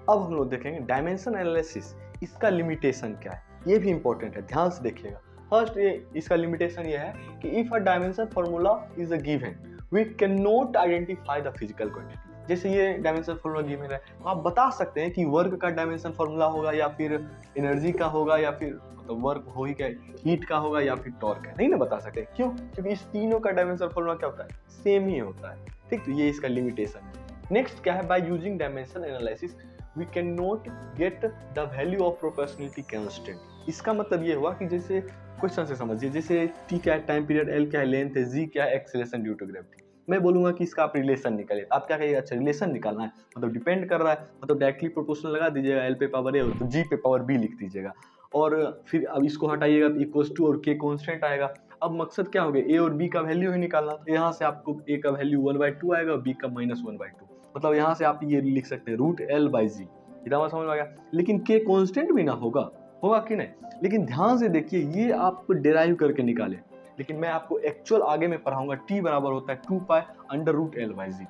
अब हम लोग देखेंगे डायमेंशन एनालिसिस, इसका लिमिटेशन क्या है, ये भी इंपॉर्टेंट है, ध्यान से देखिएगा। फर्स्ट इसका लिमिटेशन ये है कि if a dimension formula is a given we can not identify the physical quantity. जैसे ये डायमेंशन फॉर्मूला गिवन है तो आप बता सकते हैं कि वर्क का डायमेंशन फॉर्मूला होगा या फिर एनर्जी का होगा या फिर मतलब वर्क हो ही क्या, हीट का होगा या फिर टॉर्क है, नहीं ना बता सकते। क्यों? क्योंकि इस तीनों का डायमेंशन फॉर्मूला क्या होता है, सेम ही होता है। ठीक, तो ये इसका लिमिटेशन है। नेक्स्ट क्या है, by using dimension analysis we can not get the value of proportionality constant. इसका मतलब ये हुआ कि जैसे क्वेश्चन से समझिए, जैसे टी क्या है टाइम पीरियड, एल क्या है लेंथ है, जी क्या है एक्सेलरेशन ड्यू टू ग्रेविटी। मैं बोलूंगा कि इसका आप रिलेशन निकालिए, आप क्या कहिएगा, अच्छा रिलेशन निकालना है मतलब डिपेंड कर रहा है, मतलब डायरेक्टली प्रोपोर्शनल लगा दीजिएगा, एल पे पावर ए हो तो जी पे पावर बी लिख दीजिएगा, और फिर अब इसको हटाइएगा तो इक्वल्स टू और के कांस्टेंट आएगा। अब मकसद क्या हो गया, ए और बी का वैल्यू ही निकालना, तो यहाँ से आपको ए का वैल्यू 1/2 आएगा और बी का -1/2, मतलब यहाँ से आप ये लिख सकते हैं √L/G। इतना समझ में आ गया। लेकिन के कांस्टेंट भी ना होगा, होगा कि नहीं, लेकिन ध्यान से देखिए ये आप डिराइव करके निकाले, लेकिन मैं आपको एक्चुअल आगे में पढ़ाऊंगा। टी बराबर होता है 2π√L/G।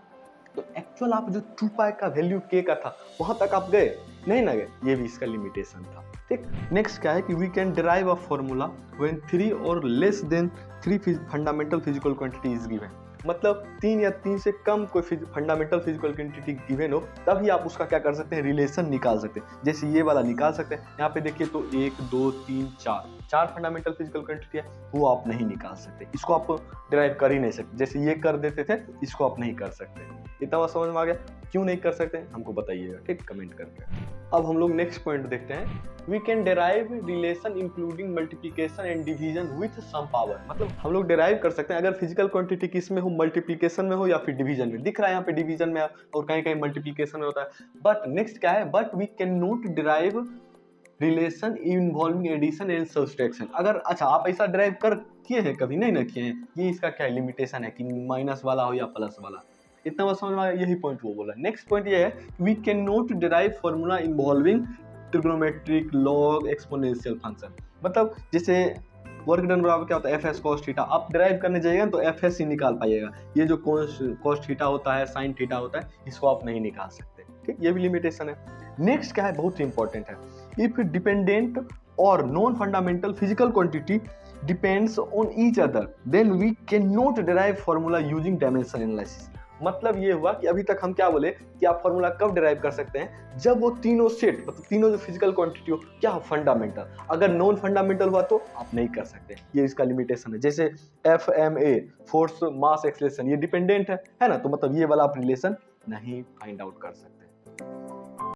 तो एक्चुअल आप जो 2π का वैल्यू के का था वहां तक आप गए नहीं ना गए, ये भी इसका लिमिटेशन था। ठीक, नेक्स्ट क्या है कि we can derive a formula when 3 और less than 3 fundamental physical quantity is given. मतलब 3 या 3 से कम कोई फंडामेंटल फिजिकल क्वांटिटी गिवन हो तभी आप उसका क्या कर सकते हैं, रिलेशन निकाल सकते हैं। जैसे ये वाला निकाल सकते हैं, यहाँ पे देखिए तो 1 2 3 4 फंडामेंटल फिजिकल क्वांटिटी है, वो आप नहीं निकाल सकते, इसको आप डिराइव कर ही नहीं सकते। जैसे ये कर देते थे, इसको आप नहीं कर सकते। इतना बात समझ में आ गया? क्यों नहीं कर सकते हमको बताइएगा, ठीक, कमेंट करके। अब हम लोग नेक्स्ट पॉइंट देखते हैं, we can derive relation including multiplication and division with some power. मतलब हम लोग डिराइव कर सकते हैं अगर फिजिकल क्वांटिटी किस में हो, मल्टीप्लिकेशन में हो या फिर डिवीजन में। दिख रहा है यहाँ पे डिवीजन में और कहीं कहीं मल्टीप्लिकेशन में होता है। बट नेक्स्ट क्या है, but we can not derive relation involving addition and subtraction. अगर अच्छा आप ऐसा डिराइव कर किए हैं कभी, नहीं ना किए हैं, ये इसका क्या लिमिटेशन है कि माइनस वाला हो या प्लस वाला। इतना बात समझ में आया, यही पॉइंट वो बोला। नेक्स्ट पॉइंट ये है we can not derive formula involving trigonometric log exponential function. मतलब जैसे वर्क डन बराबर क्या होता है, एफ एस कॉस थीटा, आप डिराइव करने जाइएगा तो एफ एस ही निकाल पाइएगा। ये जो कॉस थीटा होता है, साइन थीटा होता है, इसको आप नहीं निकाल सकते। ठीक, ये भी लिमिटेशन है। नेक्स्ट क्या है, बहुत ही इंपॉर्टेंट है, इफ डिपेंडेंट और non fundamental physical quantity depends on each other then we can not derive formula using dimension analysis. मतलब ये हुआ कि अभी तक हम क्या बोले कि आप फॉर्मूला कब डिराइव कर सकते हैं, जब वो तीनों सेट मतलब तीनों जो फिजिकल क्वांटिटी हो क्या फंडामेंटल, अगर नॉन फंडामेंटल हुआ तो आप नहीं कर सकते। ये इसका लिमिटेशन है। जैसे FMA फोर्स मास एक्सेलरेशन ये डिपेंडेंट है ना, तो मतलब ये वाला आप रिलेशन नहीं फाइंड आउट कर सकते।